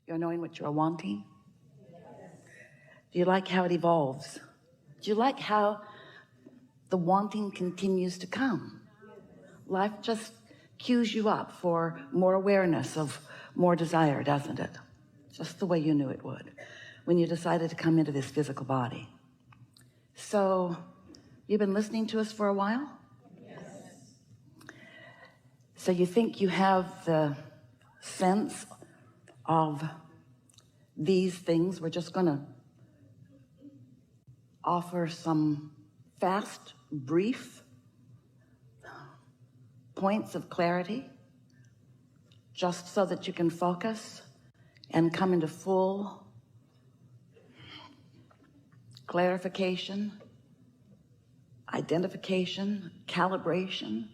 You're knowing what you're wanting? Do you like how it evolves? Do you like how the wanting continues to come? Life just cues you up for more awareness of more desire, doesn't it? Just the way you knew it would when you decided to come into this physical body. So you've been listening to us for a while? Yes. So you think you have the sense of these things. We're just going to offer some fast, brief points of clarity just so that you can focus and come into full clarification, identification, calibration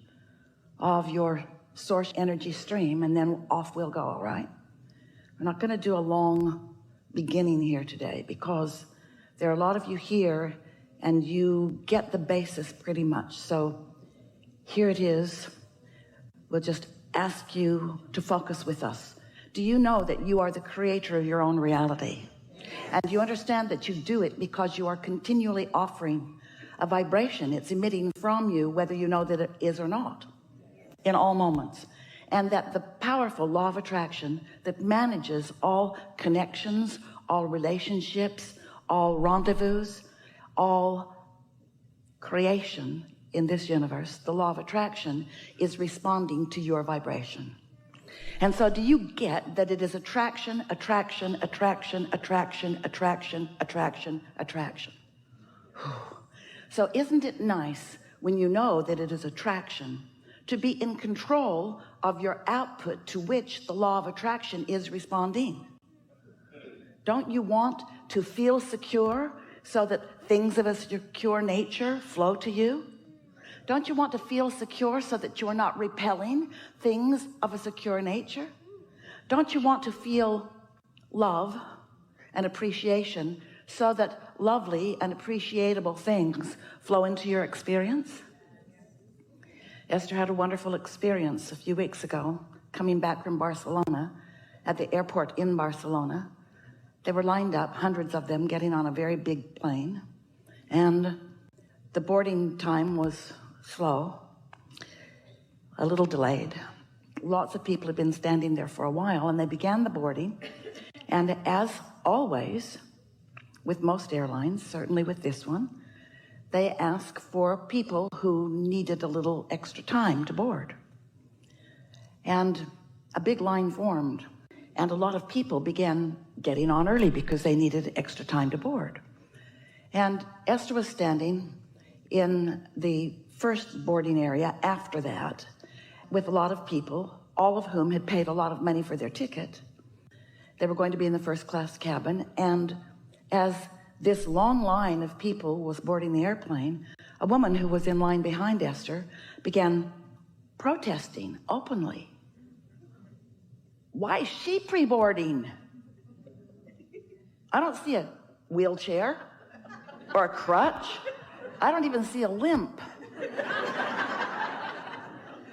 of your source energy stream, and then off we'll go. All right, we're not going to do a long beginning here today because there are a lot of you here and you get the basis pretty much. So here it is. We'll just ask you to focus with us. Do you know that you are the creator of your own reality? And do you understand that you do it because you are continually offering a vibration? It's emitting from you whether you know that it is or not in all moments. And that the powerful law of attraction that manages all connections, all relationships, all rendezvous, all creation in this universe, the law of attraction is responding to your vibration. And so do you get that it is attraction, attraction, attraction, attraction, attraction, attraction, attraction? So isn't it nice when you know that it is attraction to be in control of your output to which the law of attraction is responding? Don't you want to feel secure so that things of a secure nature flow to you? Don't you want to feel secure so that you are not repelling things of a secure nature? Don't you want to feel love and appreciation so that lovely and appreciable things flow into your experience? Esther had a wonderful experience a few weeks ago, coming back from Barcelona, at the airport in Barcelona. They were lined up, hundreds of them, getting on a very big plane, and the boarding time was slow, a little delayed. Lots of people had been standing there for a while, and they began the boarding. And as always, with most airlines, certainly with this one, they ask for people who needed a little extra time to board. And a big line formed, and a lot of people began getting on early because they needed extra time to board. And Esther was standing in the first boarding area after that with a lot of people, all of whom had paid a lot of money for their ticket. They were going to be in the first class cabin, and as this long line of people was boarding the airplane, a woman who was in line behind Esther began protesting openly. Why is she pre-boarding? I don't see a wheelchair or a crutch. I don't even see a limp.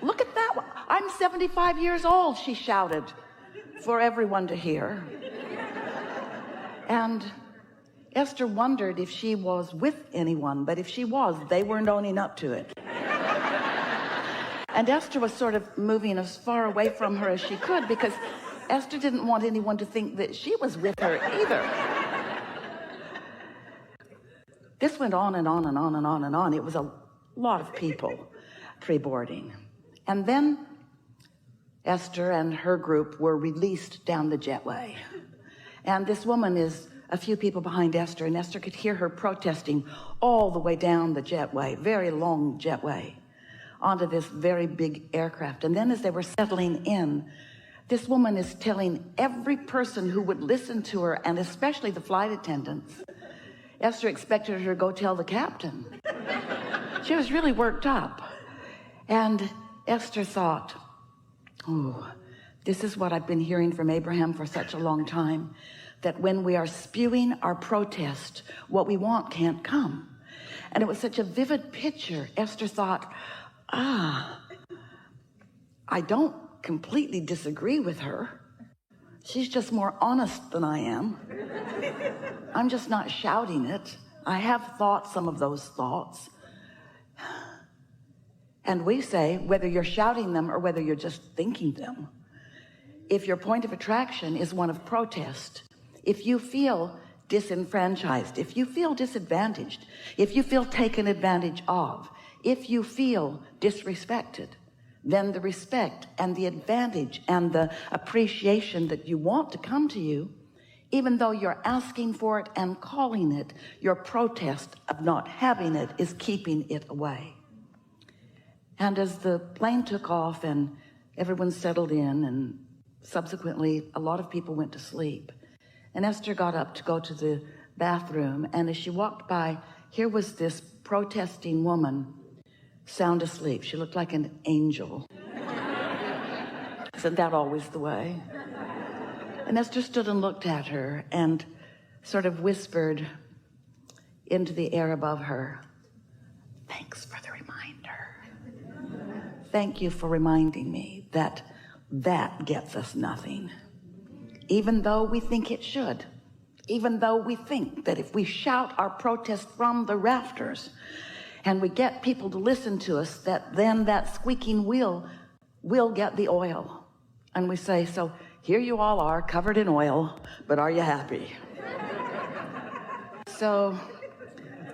Look at that one. I'm 75 years old, she shouted for everyone to hear. And Esther wondered if she was with anyone, but if she was, they weren't owning up to it. And Esther was sort of moving as far away from her as she could because Esther didn't want anyone to think that she was with her either. This went on and on and on and on and on. It was a lot of people pre-boarding. And then Esther and her group were released down the jetway. And this woman is a few people behind Esther, and Esther could hear her protesting all the way down the jetway, very long jetway, onto this very big aircraft. And then as they were settling in, this woman is telling every person who would listen to her, and especially the flight attendants. Esther expected her to go tell the captain. She was really worked up. And Esther thought, oh, this is what I've been hearing from Abraham for such a long time, that when we are spewing our protest, what we want can't come. And it was such a vivid picture. Esther thought, I don't completely disagree with her. She's just more honest than I am. I'm just not shouting it. I have thought some of those thoughts. And we say, whether you're shouting them or whether you're just thinking them, if your point of attraction is one of protest, if you feel disenfranchised, if you feel disadvantaged, if you feel taken advantage of, if you feel disrespected, then the respect and the advantage and the appreciation that you want to come to you, even though you're asking for it and calling it, your protest of not having it is keeping it away. And as the plane took off and everyone settled in, and subsequently a lot of people went to sleep, and Esther got up to go to the bathroom, and as she walked by, here was this protesting woman, sound asleep. She looked like an angel. Isn't that always the way? And Esther stood and looked at her and sort of whispered into the air above her, "Thanks for the reminder. Thank you for reminding me that that gets us nothing. Even though we think it should, even though we think that if we shout our protest from the rafters and we get people to listen to us, that then that squeaking wheel will get the oil." And we say, so here you all are covered in oil, but are you happy? So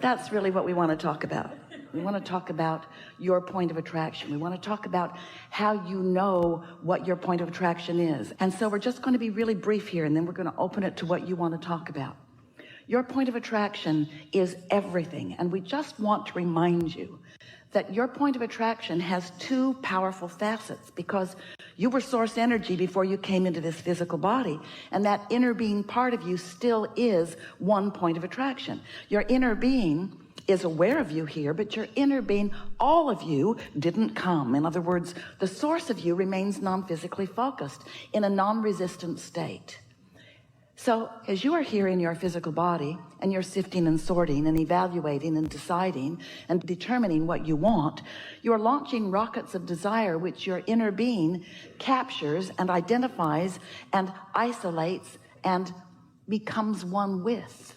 that's really what we want to talk about. We want to talk about your point of attraction. We want to talk about how you know what your point of attraction is. And so we're just going to be really brief here, and then we're going to open it to what you want to talk about. Your point of attraction is everything. And we just want to remind you that your point of attraction has two powerful facets, because you were source energy before you came into this physical body. And that inner being part of you still is one point of attraction. Your inner being is aware of you here, but your inner being, all of you, didn't come. In other words, the source of you remains non-physically focused in a non-resistant state. So as you are here in your physical body and you're sifting and sorting and evaluating and deciding and determining what you want, you're launching rockets of desire which your inner being captures and identifies and isolates and becomes one with,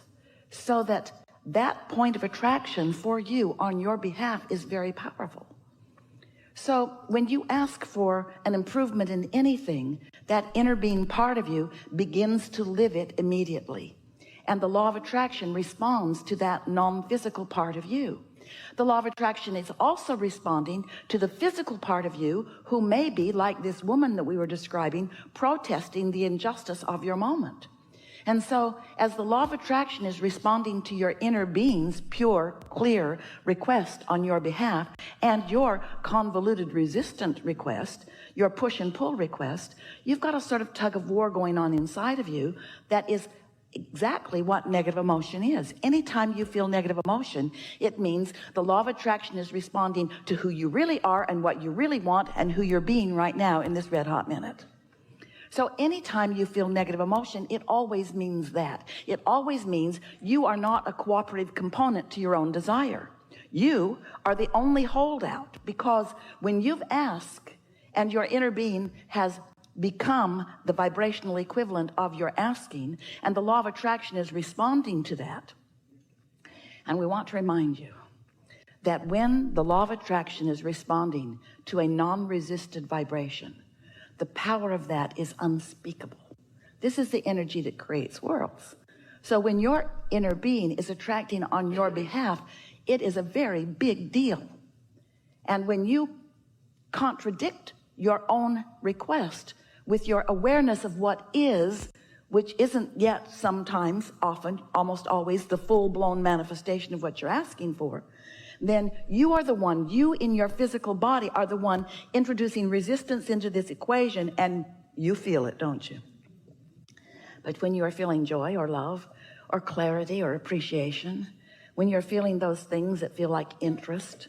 so that that point of attraction for you on your behalf is very powerful. So when you ask for an improvement in anything, that inner being part of you begins to live it immediately. And the law of attraction responds to that non-physical part of you. The law of attraction is also responding to the physical part of you, who may be, like this woman that we were describing, protesting the injustice of your moment. And so as the law of attraction is responding to your inner being's pure, clear request on your behalf, and your convoluted resistant request, your push and pull request, you've got a sort of tug of war going on inside of you that is exactly what negative emotion is. Anytime you feel negative emotion, it means the law of attraction is responding to who you really are and what you really want and who you're being right now in this red hot minute. So anytime you feel negative emotion, it always means that. It always means you are not a cooperative component to your own desire. You are the only holdout, because when you've asked and your inner being has become the vibrational equivalent of your asking, and the law of attraction is responding to that. And we want to remind you that when the law of attraction is responding to a non-resisted vibration, the power of that is unspeakable. This is the energy that creates worlds. So when your inner being is attracting on your behalf, it is a very big deal. And when you contradict your own request with your awareness of what is, which isn't yet sometimes, often, almost always the full-blown manifestation of what you're asking for, then you are the one, you in your physical body are the one introducing resistance into this equation, and you feel it, don't you? But when you are feeling joy or love or clarity or appreciation, when you're feeling those things that feel like interest,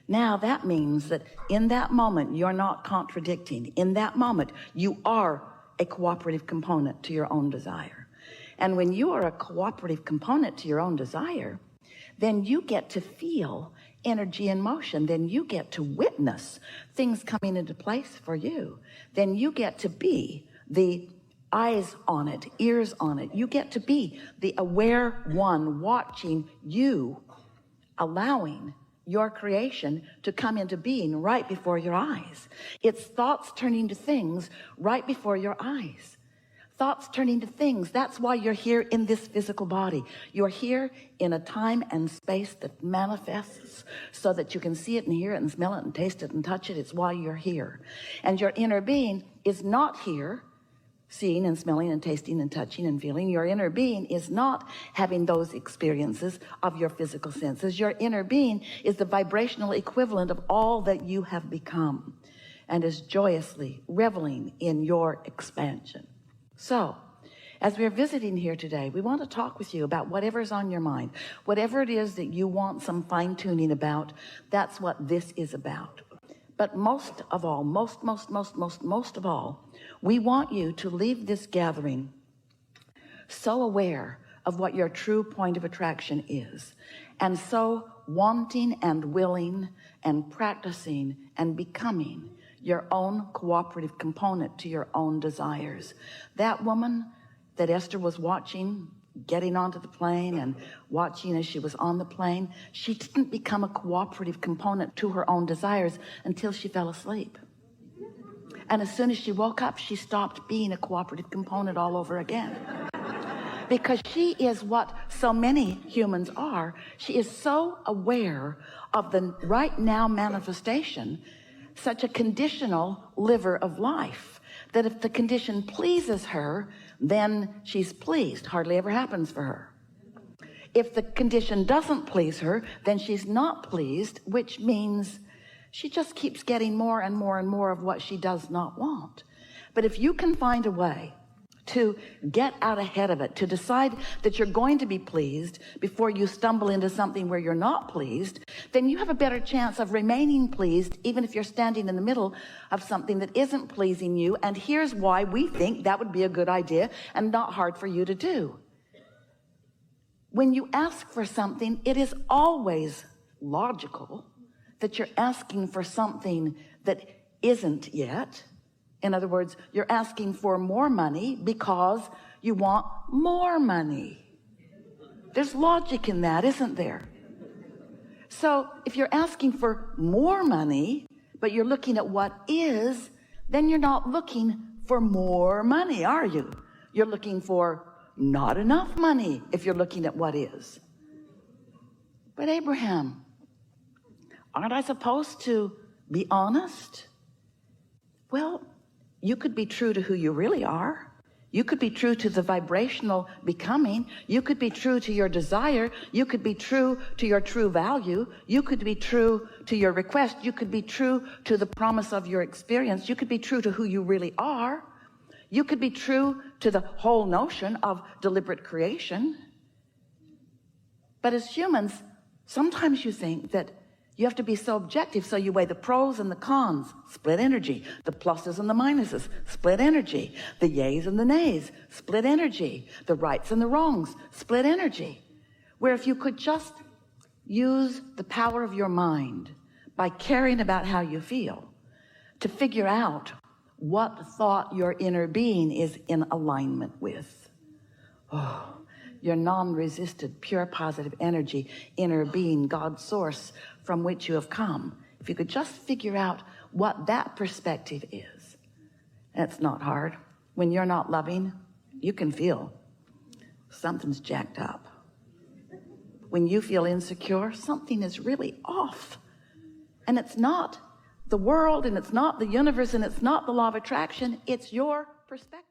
now that means that in that moment you're not contradicting. In that moment you are a cooperative component to your own desire. And when you are a cooperative component to your own desire, then you get to feel energy in motion. Then you get to witness things coming into place for you. Then you get to be the eyes on it, ears on it. You get to be the aware one watching you, allowing your creation to come into being right before your eyes. It's thoughts turning to things right before your eyes. Thoughts turning to things. That's why you're here in this physical body. You're here in a time and space that manifests so that you can see it and hear it and smell it and taste it and touch it. It's why you're here. And your inner being is not here seeing and smelling and tasting and touching and feeling. Your inner being is not having those experiences of your physical senses. Your inner being is the vibrational equivalent of all that you have become and is joyously reveling in your expansion. So, as we're visiting here today, we want to talk with you about whatever's on your mind. Whatever it is that you want some fine-tuning about, that's what this is about. But most of all, most of all, we want you to leave this gathering so aware of what your true point of attraction is, and so wanting and willing and practicing and becoming your own cooperative component to your own desires. That woman that Esther was watching getting onto the plane and watching as she was on the plane, she didn't become a cooperative component to her own desires until she fell asleep. And as soon as she woke up, she stopped being a cooperative component all over again. Because she is what so many humans are. She is so aware of the right now manifestation, such a conditional liver of life, that if the condition pleases her, then she's pleased. Hardly ever happens for her. If the condition doesn't please her, then she's not pleased, which means she just keeps getting more and more and more of what she does not want. But if you can find a way to get out ahead of it, to decide that you're going to be pleased before you stumble into something where you're not pleased, then you have a better chance of remaining pleased, even if you're standing in the middle of something that isn't pleasing you. And here's why we think that would be a good idea and not hard for you to do. When you ask for something, it is always logical that you're asking for something that isn't yet. In other words, you're asking for more money because you want more money. There's logic in that, isn't there? So if you're asking for more money, but you're looking at what is, then you're not looking for more money, are you? You're looking for not enough money if you're looking at what is. But Abraham, aren't I supposed to be honest? Well, you could be true to who you really are. You could be true to the vibrational becoming. You could be true to your desire. You could be true to your true value. You could be true to your request. You could be true to the promise of your experience. You could be true to who you really are. You could be true to the whole notion of deliberate creation. But as humans, sometimes you think that you have to be so objective, so you weigh the pros and the cons, split energy, the pluses and the minuses, split energy, the yays and the nays, split energy, the rights and the wrongs, split energy. Where if you could just use the power of your mind by caring about how you feel to figure out what thought your inner being is in alignment with. Oh, your non-resisted, pure positive energy, inner being, God's source from which you have come. If you could just figure out what that perspective is. It's not hard. When you're not loving, you can feel something's jacked up. When you feel insecure, something is really off. And it's not the world, and it's not the universe, and it's not the law of attraction. It's your perspective.